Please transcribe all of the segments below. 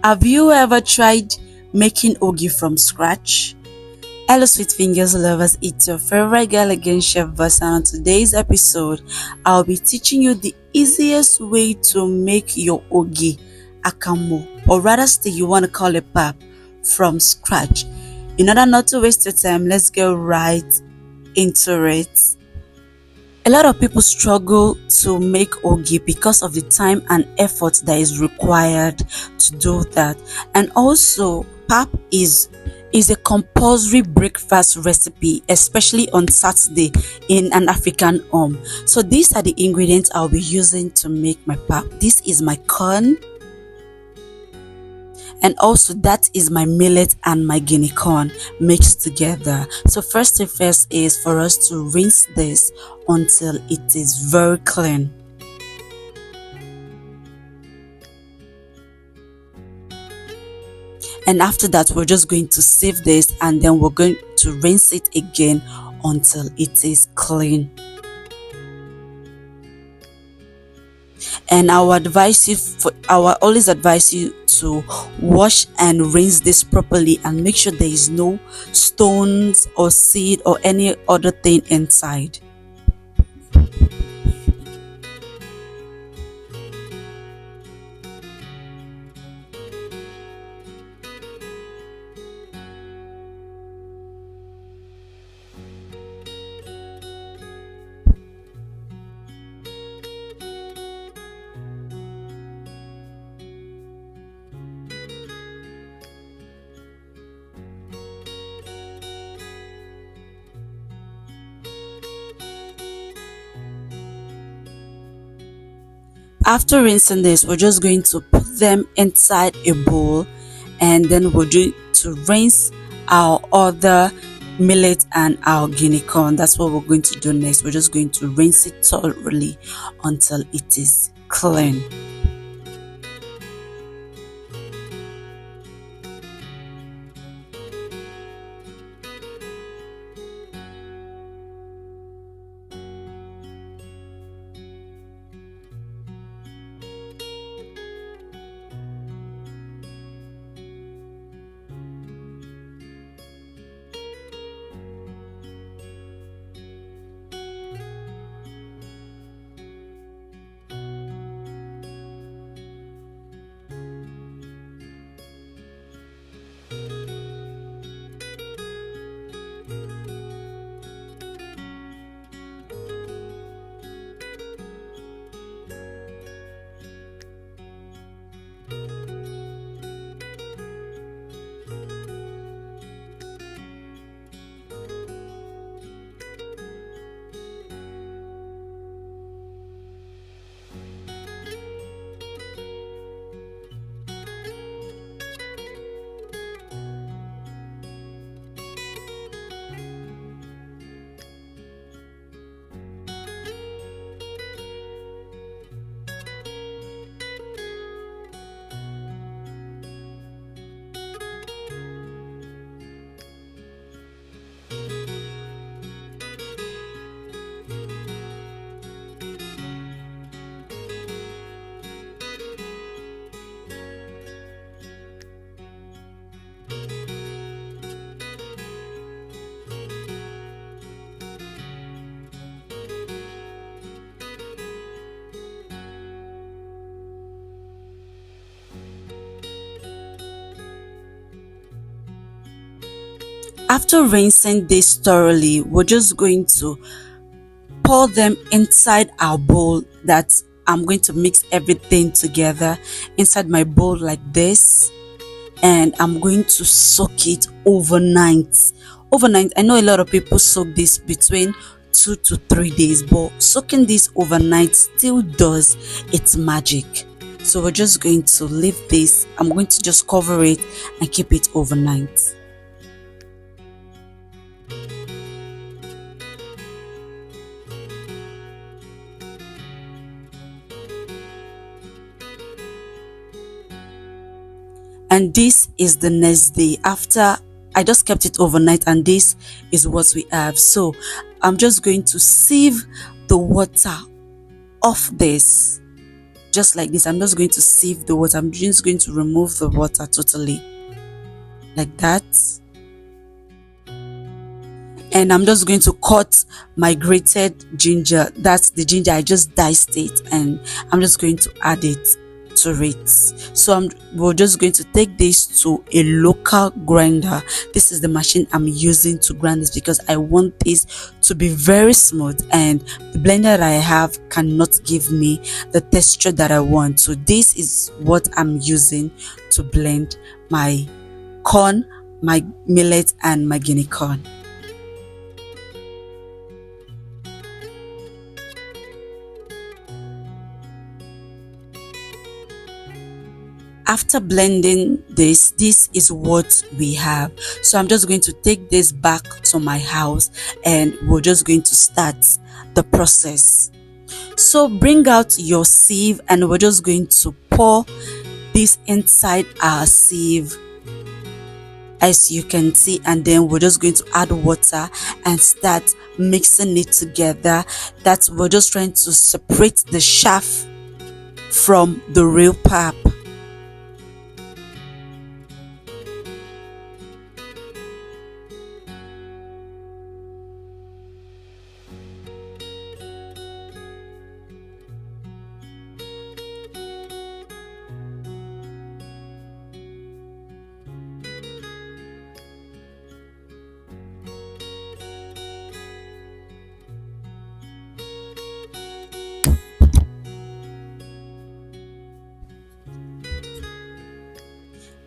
Have you ever tried making ogi from scratch? Hello sweet fingers lovers, it's your favorite girl again, Chef Vasa. On today's episode, I'll be teaching you the easiest way to make your ogi, AKAMU, or rather still you want to call it pap, from scratch. In order not to waste your time, let's get right into it. A lot of people struggle to make ogi because of the time and effort that is required to do that. And also, pap is a compulsory breakfast recipe, especially on Saturday in an African home. So these are the ingredients I'll be using to make my pap. This is my corn, and also that is my millet and my guinea corn mixed together. So first thing first is for us to rinse this until it is very clean. And after that, we're just going to sieve this, and then we're going to rinse it again until it is clean. And I will always advise you to wash and rinse this properly and make sure there is no stones or seed or any other thing inside. After rinsing this, we're just going to put them inside a bowl, and then we're going to rinse our other millet and our guinea corn. That's what we're going to do next. We're just going to rinse it thoroughly until it is clean. After rinsing this thoroughly, we're just going to pour them inside our bowl that I'm going to mix everything together inside my bowl like this, and I'm going to soak it overnight. I know a lot of people soak this between 2 to 3 days, but soaking this overnight still does its magic. So we're just going to leave this. I'm going to just cover it and keep it overnight. And this is the next day after I just kept it overnight, and this is what we have. So I'm just going to sieve the water off this. just like this. I'm just going to sieve the water. I'm just going to remove the water totally, like that. And I'm just going to cut my grated ginger. That's the ginger, I just diced it, and I'm just going to add it to it. So we're just going to take this to a local grinder. This is the machine I'm using to grind this because I want this to be very smooth, and the blender that I have cannot give me the texture that I want. So this is what I'm using to blend my corn, my millet, and my guinea corn. After blending this is what we have. So I'm just going to take this back to my house, and we're just going to start the process. So bring out your sieve, and we're just going to pour this inside our sieve, as you can see, and then we're just going to add water and start mixing it together. That's we're just trying to separate the chaff from the real pap.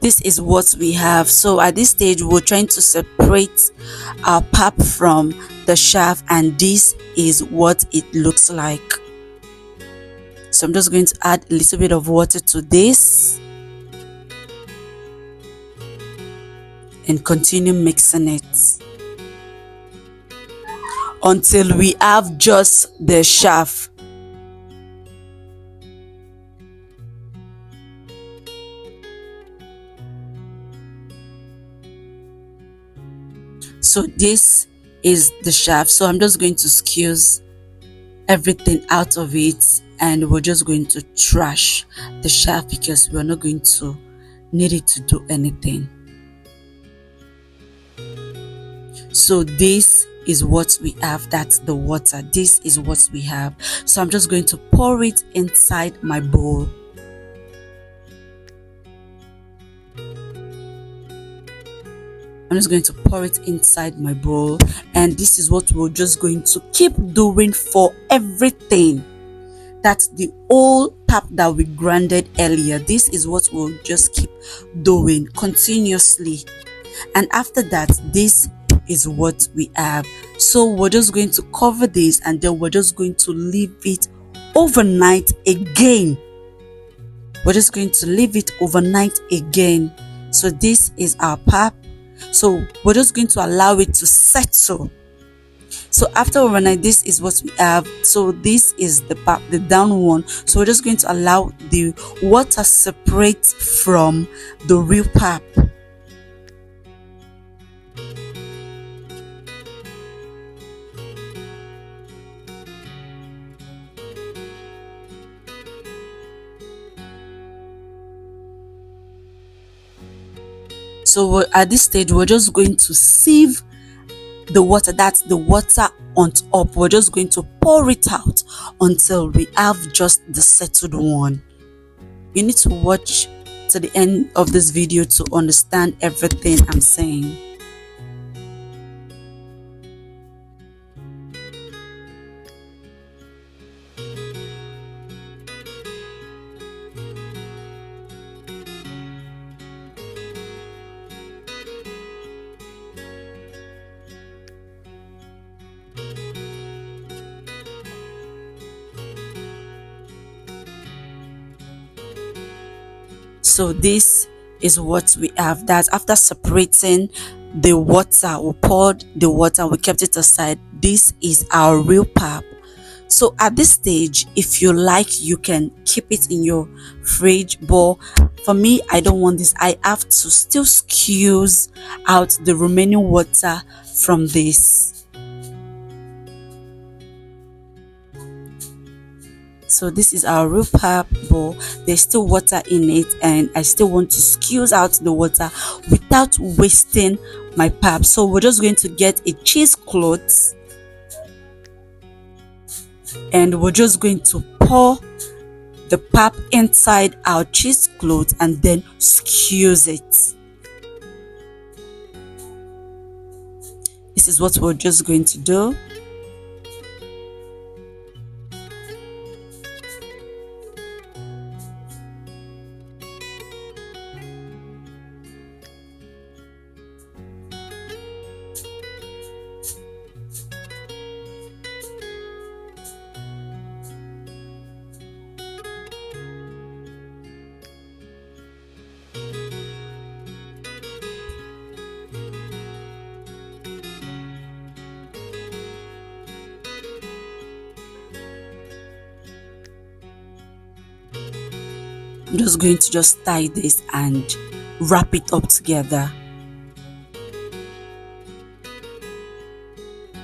This is what we have. So at this stage, we're trying to separate our pap from the chaff, and this is what it looks like. So I'm just going to add a little bit of water to this and continue mixing it until we have just the chaff. So this is the chaff. So I'm just going to squeeze everything out of it, and we're just going to trash the chaff because we're not going to need it to do anything. So this is what we have. That's the water. This is what we have. So I'm just going to pour it inside my bowl. I'm just going to pour it inside my bowl, and this is what we're just going to keep doing for everything. That's the old pap that we grinded earlier. This is what we'll just keep doing continuously, and after that, this is what we have. So we're just going to cover this, and then we're just going to leave it overnight again. We're just going to leave it overnight again. So this is our pap. So we're just going to allow it to settle. So after overnight, this is what we have. So this is the pap, the down one. So we're just going to allow the water separate from the real pap. So at this stage, we're just going to sieve the water. That's the water on top. We're just going to pour it out until we have just the settled one. You need to watch to the end of this video to understand everything I'm saying. So this is what we have. That after separating the water, we poured the water, we kept it aside. This is our real pap. So at this stage, if you like, you can keep it in your fridge, but for me, I don't want this. I have to still squeeze out the remaining water from this. So this is our real pap, but there's still water in it, and I still want to squeeze out the water without wasting my pap. So we're just going to get a cheesecloth, and we're just going to pour the pap inside our cheesecloth and then squeeze it. This is what we're just going to do. I'm just going to just tie this and wrap it up together.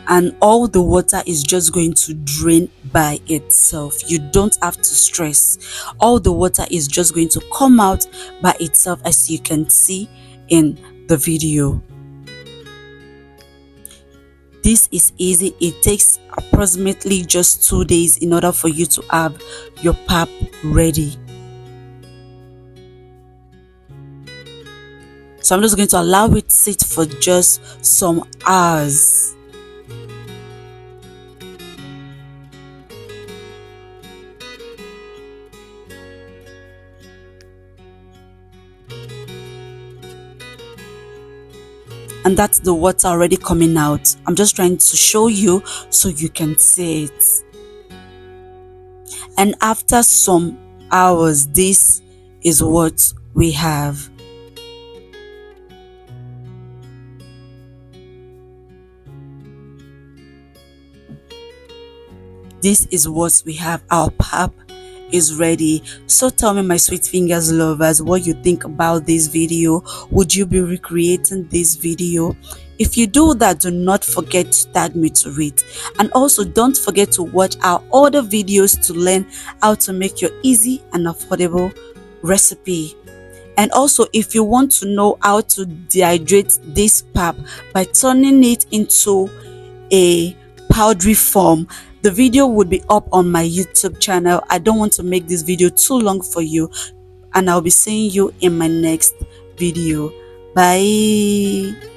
And all the water is just going to drain by itself. You don't have to stress. All the water is just going to come out by itself, as you can see in the video. This is easy. It takes approximately just 2 days in order for you to have your pap ready. So I'm just going to allow it to sit for just some hours. And that's the water already coming out. I'm just trying to show you so you can see it. And after some hours, this is what we have. This is what we have. Our pap is ready. So tell me, my sweet fingers lovers, what you think about this video. Would you be recreating this video? If you do that, do not forget to tag me to it. And also don't forget to watch our other videos to learn how to make your easy and affordable recipe. And also, if you want to know how to dehydrate this pap by turning it into a powdery form, the video would be up on my YouTube channel. I don't want to make this video too long for you, and I'll be seeing you in my next video. Bye.